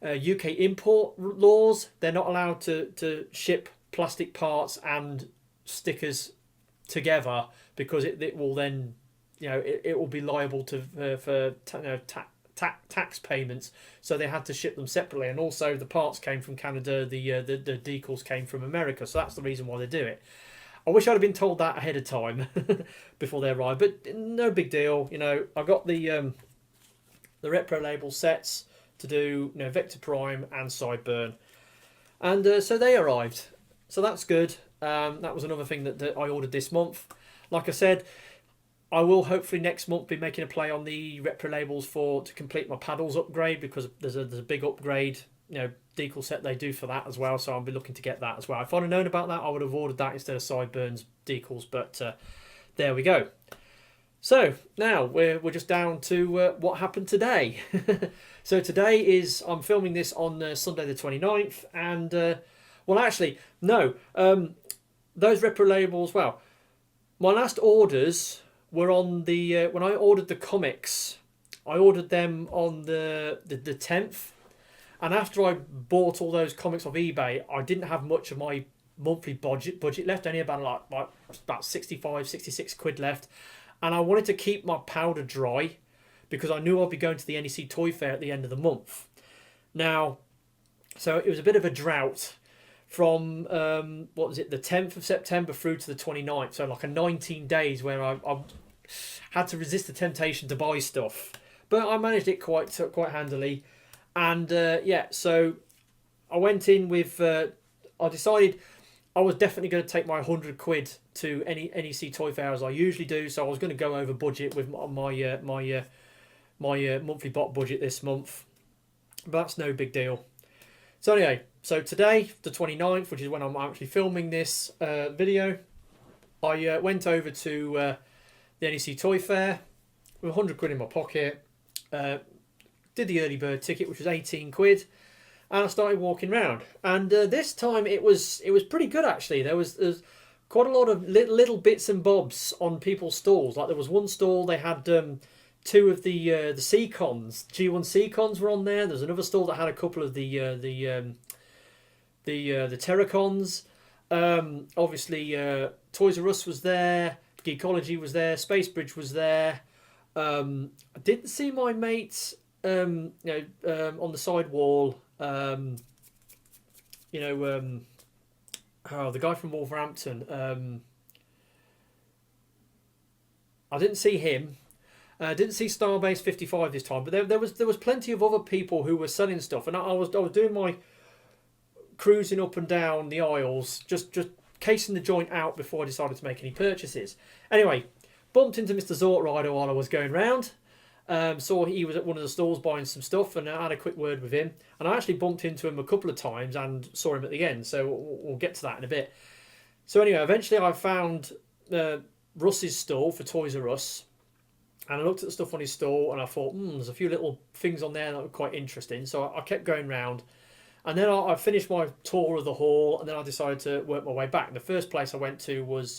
UK import laws, they're not allowed to ship plastic parts and stickers together, because it will then, it will be liable to for tax payments. So they had to ship them separately, and also the parts came from Canada, the decals came from America, so that's the reason why they do it. I wish I'd have been told that ahead of time before they arrived, but no big deal. I got the Reprolable sets to do Vector Prime and Sideburn, and so they arrived, so that's good. That was another thing that I ordered this month. Like I said, I will hopefully next month be making a play on the Reprolables to complete my paddles upgrade, because there's a big upgrade decal set they do for that as well, so I'll be looking to get that as well. If I'd have known about that, I would have ordered that instead of Sideburn's decals, but there we go. So now we're just down to what happened today. So today is, I'm filming this on Sunday the 29th, and well, actually no, those Reprolables, well, my last orders were on the when I ordered the comics, I ordered them on the 10th. And after I bought all those comics off eBay, I didn't have much of my monthly budget left, only about about 65, 66 quid left. And I wanted to keep my powder dry, because I knew I'd be going to the NEC Toy Fair at the end of the month. Now, so it was a bit of a drought from, what was it, the 10th of September through to the 29th. So like a 19 days where I had to resist the temptation to buy stuff. But I managed it quite handily. And yeah, so I went in with, I decided I was definitely going to take my 100 quid to any NEC Toy Fair as I usually do. So I was going to go over budget with my monthly bot budget this month. But that's no big deal. So anyway, so today, the 29th, which is when I'm actually filming this video, I went over to the NEC Toy Fair with 100 quid in my pocket. Did the early bird ticket, which was 18 quid, and I started walking around. And this time it was pretty good actually. There's quite a lot of little bits and bobs on people's stalls. Like there was one stall, they had two of the Seacons, G1 Seacons were on there. There's another stall that had a couple of the Terracons. Obviously, Toys R Us was there, Geekology was there, Space Bridge was there. I didn't see my mates on the side wall, oh, the guy from Wolverhampton, I didn't see him. Didn't see Starbase 55 this time, but there was plenty of other people who were selling stuff, and I was doing my cruising up and down the aisles, just casing the joint out before I decided to make any purchases. Anyway, bumped into Mr. Outrider while I was going round. Saw he was at one of the stalls buying some stuff, and I had a quick word with him. And I actually bumped into him a couple of times and saw him at the end, so we'll get to that in a bit. So anyway, eventually I found Russ's stall for Toys R Us, and I looked at the stuff on his stall, and I thought, there's a few little things on there that were quite interesting. So I kept going round, and then I finished my tour of the hall, and then I decided to work my way back. And the first place I went to was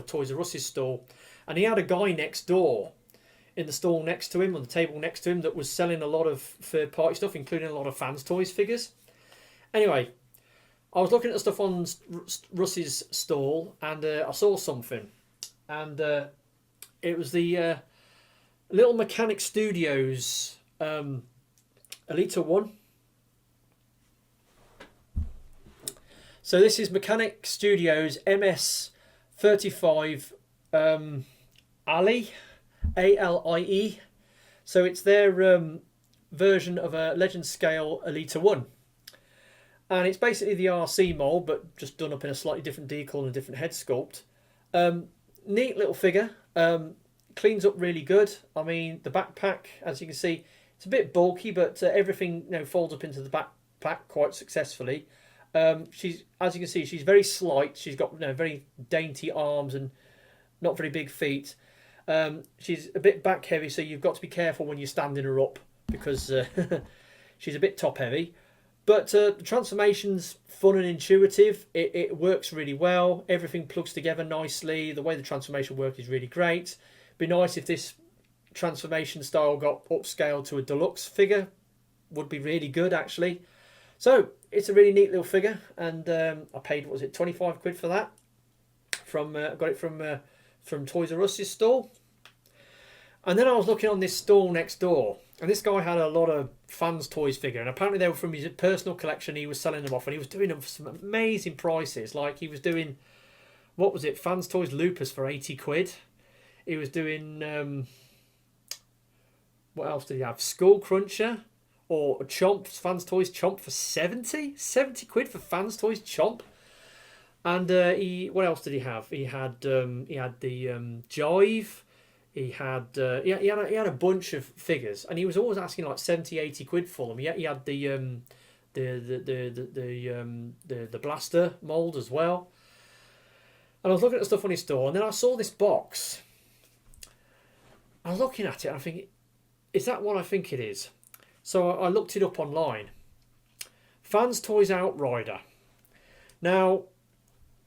Toys R Us's stall, and he had a guy next door in the stall next to him, on the table next to him, that was selling a lot of third-party stuff, including a lot of fans' toys figures. Anyway, I was looking at the stuff on Russ's stall, and I saw something. And it was the Little Mechanic Studios Elite 1. So this is Mechanic Studios MS35 Alie. A-L-I-E. So it's their version of a Legend Scale Elite 1. And it's basically the RC mould, but just done up in a slightly different decal and a different head sculpt. Neat little figure. Cleans up really good. I mean, the backpack, as you can see, it's a bit bulky, but everything folds up into the backpack quite successfully. She's, as you can see, she's very slight. She's got very dainty arms and not very big feet. She's a bit back heavy, so you've got to be careful when you're standing her up because she's a bit top heavy. But the transformation's fun and intuitive. It works really well. Everything plugs together nicely. The way the transformation works is really great. Be nice if this transformation style got upscaled to a deluxe figure. Would be really good, actually. So it's a really neat little figure, and I paid, what was it, 25 quid for that. I got it from Toys R Us's store. And then I was looking on this stall next door, and this guy had a lot of fans toys figure, and apparently they were from his personal collection. He was selling them off, and he was doing them for some amazing prices. Like he was doing, what was it, fans toys Lupus for 80 quid. He was doing what else did he have? Skull Cruncher or Chomp, fans toys Chomp for 70 quid for fans toys Chomp. And what else did he have? He had the Jive. He had he had a bunch of figures, and he was always asking like 70, 80 quid for them. He had the blaster mold as well. And I was looking at the stuff on his store, and then I saw this box. I was looking at it, and I think, is that what I think it is? So I looked it up online. Fans Toys Outrider. Now,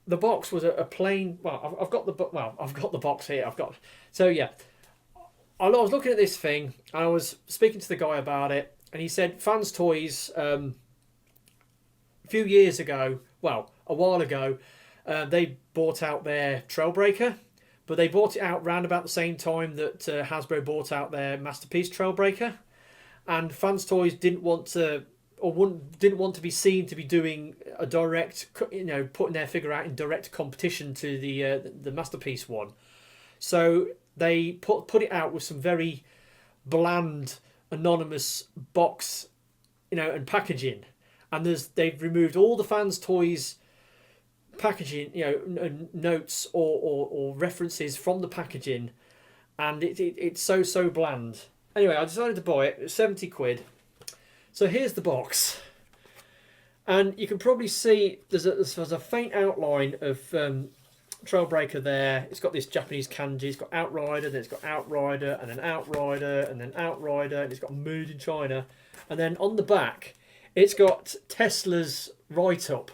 the box was a plain. Well, I've got the box here. So yeah, I was looking at this thing, and I was speaking to the guy about it, and he said Fans Toys a few years ago, well, a while ago, they bought out their Trailbreaker, but they bought it out round about the same time that Hasbro bought out their Masterpiece Trailbreaker, and Fans Toys didn't want to be seen to be doing a direct, putting their figure out in direct competition to the Masterpiece one. So they put it out with some very bland, anonymous box, and packaging. And they've removed all the Fans Toys packaging, notes or references from the packaging, and it's so bland. Anyway, I decided to buy it. It was 70 quid. So here's the box, and you can probably see there's a faint outline of Trailbreaker there. It's got this Japanese kanji. It's got Outrider, then it's got Outrider, and then Outrider, and then Outrider, and it's got Made in China. And then on the back, it's got Tesla's write-up.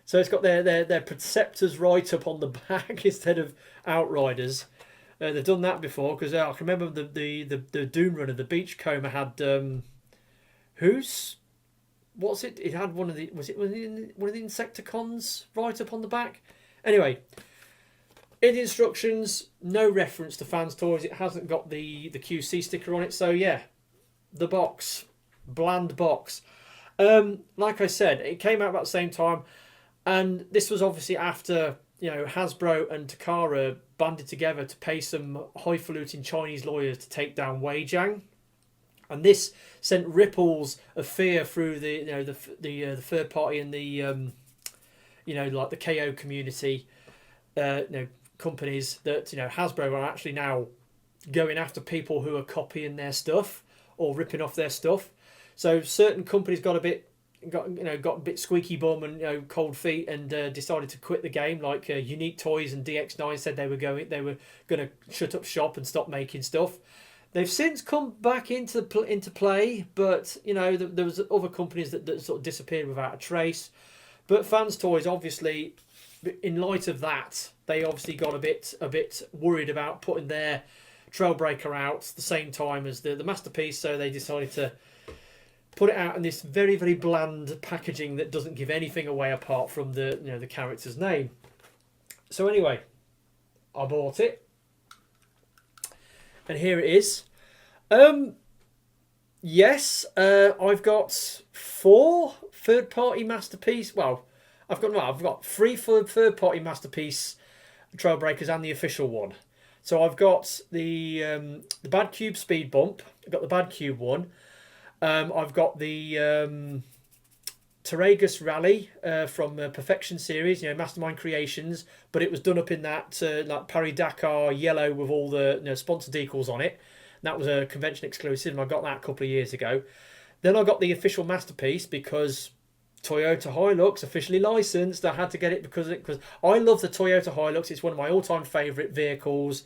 So it's got their Perceptor's write-up on the back instead of Outriders. They've done that before, because I can remember the Doom Runner, the Beachcomber had... what's it? It had one of the Insecticons right up on the back. Anyway, in the instructions, no reference to Fans Toys. It hasn't got the QC sticker on it. So yeah, the box, bland box. Like I said, it came out about the same time, and this was obviously after Hasbro and Takara banded together to pay some highfalutin Chinese lawyers to take down Wei Jiang. And this sent ripples of fear through the third party and the like the KO community, companies that Hasbro are actually now going after people who are copying their stuff or ripping off their stuff. So certain companies got a bit squeaky bum and cold feet and decided to quit the game. Like Unique Toys and DX9 said they were going to shut up shop and stop making stuff. They've since come back into play, but there was other companies that sort of disappeared without a trace. But Fans Toys, obviously, in light of that, they obviously got a bit worried about putting their Trailbreaker out the same time as the Masterpiece, so they decided to put it out in this very, very bland packaging that doesn't give anything away apart from the character's name. So anyway, I bought it. And here it is. Yes, I've got 4 third-party Masterpiece. Well, I've got 3 third-party Masterpiece Trailbreakers and the official one. So I've got the Bad Cube Speed Bump. I've got the Bad Cube one. I've got the Terragus Rally from Perfection series, Mastermind Creations, but it was done up in that like Paris Dakar yellow with all the sponsor decals on it. That was a convention exclusive, and I got that a couple of years ago. Then I got the official Masterpiece because Toyota Hilux, officially licensed. I had to get it because I love the Toyota Hilux. It's one of my all-time favourite vehicles,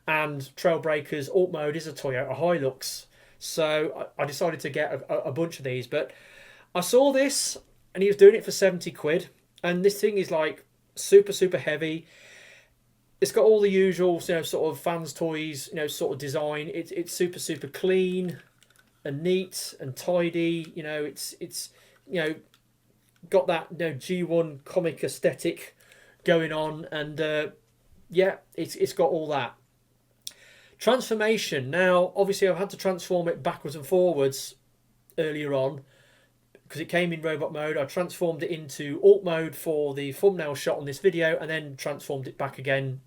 and Trailbreakers Alt Mode is a Toyota Hilux. So I decided to get a bunch of these. But I saw this, and he was doing it for 70 quid. And this thing is like super, super heavy. It's got all the usual, you know, sort of fans toys, you know, sort of design. It's super, super clean and neat and tidy. You know, it's you know, got that, you know, G1 comic aesthetic going on, and yeah, it's got all that. Transformation. Now, obviously, I've had to transform it backwards and forwards earlier on because it came in robot mode. I transformed it into alt mode for the thumbnail shot on this video, and then transformed it back again,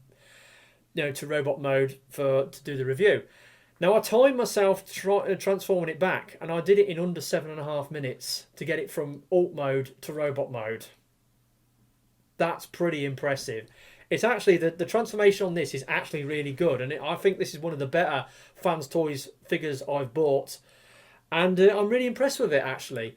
you know, to robot mode to do the review. Now, I timed myself transforming it back, and I did it in under 7.5 minutes to get it from alt mode to robot mode. That's pretty impressive. It's actually, the transformation on this is actually really good, and I think this is one of the better Fans Toys figures I've bought, and I'm really impressed with it, actually.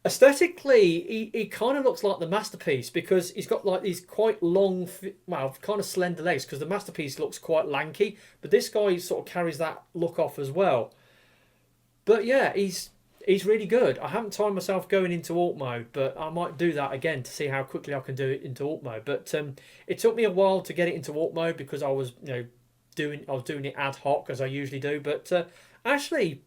Aesthetically, he kind of looks like the Masterpiece because he's got like these quite long, well, kind of slender legs, because the Masterpiece looks quite lanky, but this guy sort of carries that look off as well. But yeah, he's really good. I haven't timed myself going into alt mode, but I might do that again to see how quickly I can do it into alt mode. But it took me a while to get it into alt mode because I was, you know, doing it ad hoc as I usually do. But actually,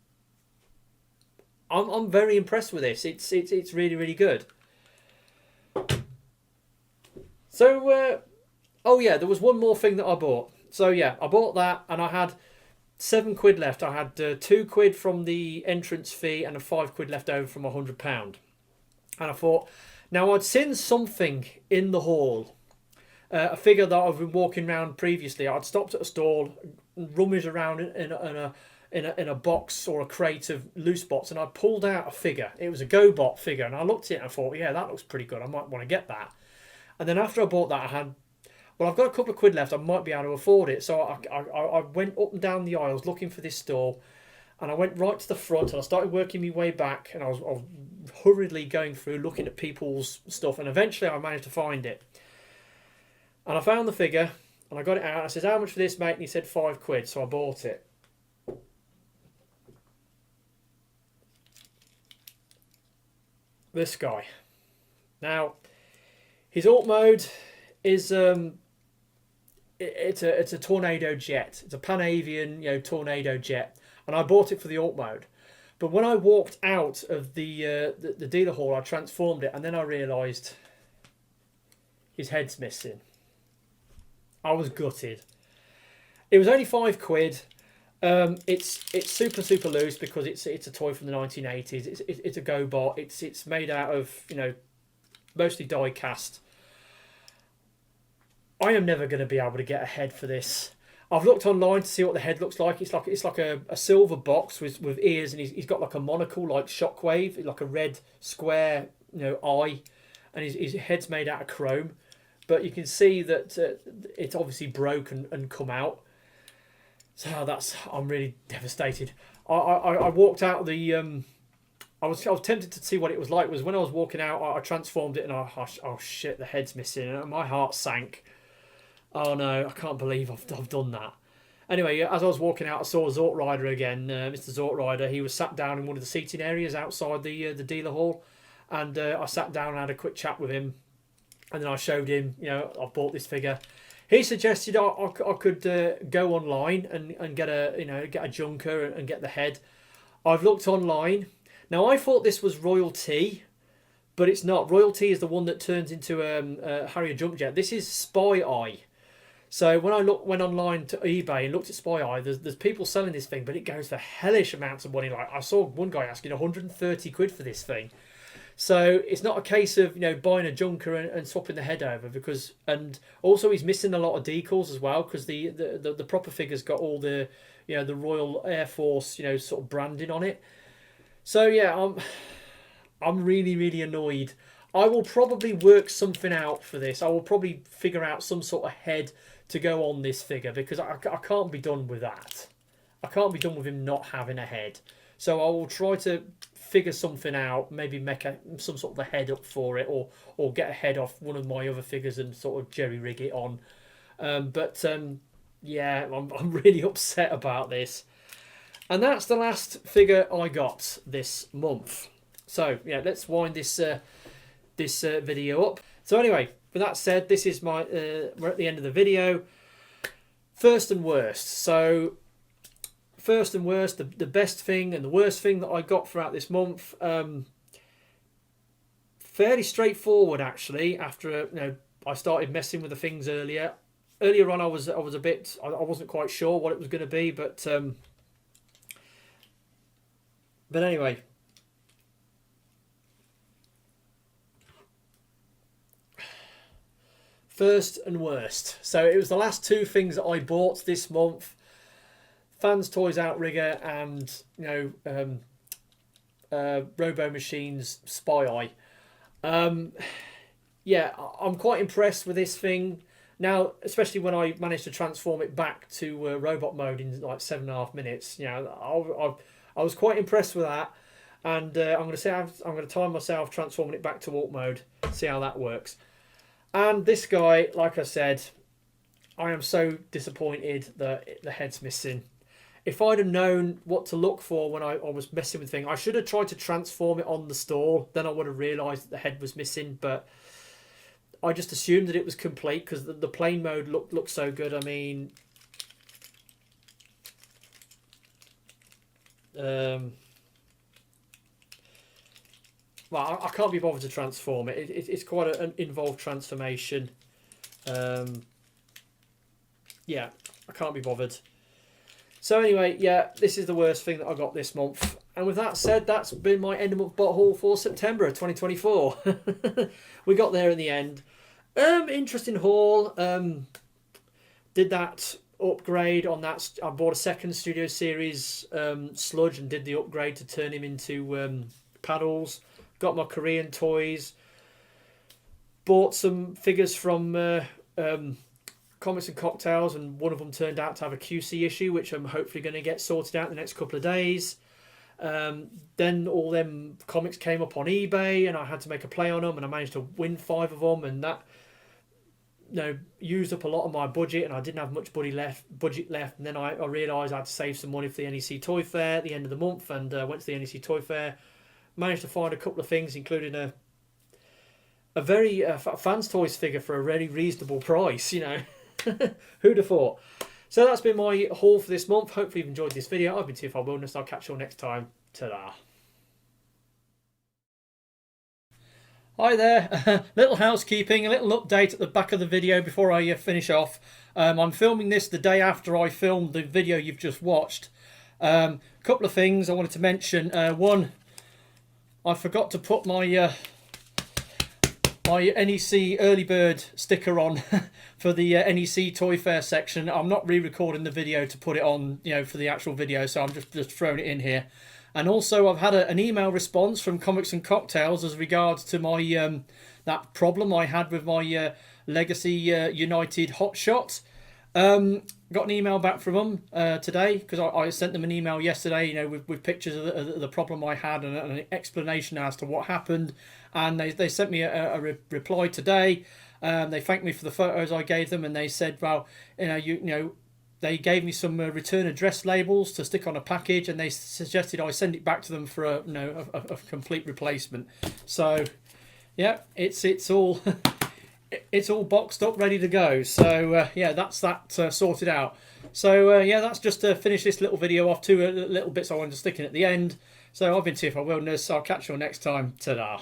I'm very impressed with this. It's really, really good. So oh yeah, there was one more thing that I bought. So yeah, I bought that, and I had £7 left. I had £2 from the entrance fee and a £5 left over from £100. And I thought, now I'd seen something in the hall, a figure that I've been walking around previously. I'd stopped at a stall, rummaged around in a box or a crate of loose bots, and I pulled out a figure. It was a GoBot figure, and I looked at it and I thought, yeah, that looks pretty good. I might want to get that. And then after I bought that, I had, well, I've got a couple of quid left. I might be able to afford it. So I went up and down the aisles looking for this store, and I went right to the front, and I started working my way back, and I was hurriedly going through looking at people's stuff, and eventually I managed to find it. And I found the figure, and I got it out. I said, how much for this, mate? And he said £5, so I bought it. This guy. Now, his alt mode is it's a tornado jet. It's a Pan-Avian, you know, tornado jet, and I bought it for the alt mode. But when I walked out of the dealer hall, I transformed it, and then I realised his head's missing. I was gutted. It was only £5. It's super loose because it's a toy from the 1980s. It's a GoBot. It's made out of, you know, mostly die cast. I am never going to be able to get a head for this. I've looked online to see what the head looks like. It's like a silver box with ears, and he's got like a monocle like Shockwave, like a red square, you know, eye, and his head's made out of chrome. But you can see that it's obviously broke and come out. So I'm really devastated. I walked out the I was tempted to see what it was like. Was when I was walking out, I transformed it, and oh shit, the head's missing, and my heart sank. Oh no, I can't believe I've done that. Anyway, as I was walking out, I saw Outrider again, Mr. Outrider. He was sat down in one of the seating areas outside the dealer hall, and I sat down and had a quick chat with him, and then I showed him, you know, I've bought this figure. He suggested I could go online and get a junker and get the head. I've looked online. Now, I thought this was Royalty, but it's not. Royalty is the one that turns into a Harrier jump jet. This is Spy Eye. So when I went online to eBay and looked at Spy Eye, there's people selling this thing, but it goes for hellish amounts of money. Like, I saw one guy asking 130 quid for this thing. So it's not a case of, you know, buying a junker and swapping the head over, because, and also he's missing a lot of decals as well, because the proper figure's got all the, you know, the Royal Air Force, you know, sort of branding on it. So yeah, I'm really annoyed. I will probably work something out for this. I will probably figure out some sort of head to go on this figure, because I can't be done with that. I can't be done with him not having a head. So I will try to figure something out, maybe make some sort of a head up for it, or get a head off one of my other figures and sort of jerry rig it on. Yeah, I'm really upset about this. And that's the last figure I got this month. So yeah, let's wind this video up. So anyway, with that said, this is my we're at the end of the video. First and worst. So first and worst, the best thing and the worst thing that I got throughout this month. Fairly straightforward actually. After I started messing with the things earlier. Earlier on, I was a bit. I wasn't quite sure what it was going to be, but anyway. First and worst. So it was the last two things that I bought this month. Fans Toys Outrigger and Robo Machines Spy Eye. Yeah, I'm quite impressed with this thing. Now, especially when I managed to transform it back to robot mode in like 7.5 minutes, I was quite impressed with that. And I'm going to time myself transforming it back to alt mode, see how that works. And this guy, like I said, I am so disappointed that the head's missing. If I'd have known what to look for when I was messing with things, I should have tried to transform it on the stall. Then I would have realised that the head was missing, but I just assumed that it was complete because the plain mode looked so good. I mean, well, I can't be bothered to transform it. It's quite an involved transformation. Yeah, I can't be bothered. So anyway, yeah, this is the worst thing that I got this month. And with that said, that's been my end of month bot haul for September 2024. We got there in the end. Interesting haul. Did that upgrade on that. I bought a second Studio Series sludge and did the upgrade to turn him into paddles. Got my Korean toys. Bought some figures from Comics and Cocktails, and one of them turned out to have a QC issue, which I'm hopefully going to get sorted out in the next couple of days. Then all them comics came up on eBay, and I had to make a play on them, and I managed to win 5 of them, and that used up a lot of my budget, and I didn't have much budget left. And then I realised I had to save some money for the NEC Toy Fair at the end of the month, and went to the NEC Toy Fair. Managed to find a couple of things, including a very Fans Toys figure for a really reasonable price. Who'd have thought? So that's been my haul for this month. Hopefully you've enjoyed this video. I've been TFNation Wilderness. I'll catch you all next time. Ta-da. Hi there. Little housekeeping, a little update at the back of the video before I finish off. I'm filming this the day after I filmed the video you've just watched. Couple of things I wanted to mention. One, I forgot to put my NEC early bird sticker on for the NEC Toy Fair section. I'm not re-recording the video to put it on, for the actual video, so I'm just throwing it in here. And also, I've had an email response from Comics and Cocktails as regards to my that problem I had with my Legacy United Hotshot. Got an email back from them today, because I sent them an email yesterday, with pictures of the problem I had and an explanation as to what happened. And they sent me a reply today. They thanked me for the photos I gave them, and they said, well, they gave me some return address labels to stick on a package, and they suggested I send it back to them for a complete replacement. So, yeah, it's all it's all boxed up, ready to go. So yeah, that's that sorted out. So yeah, that's just to finish this little video off. 2 little bits I wanted to stick in at the end. So I've been TFNation Wilderness. I'll catch you all next time. Ta-da.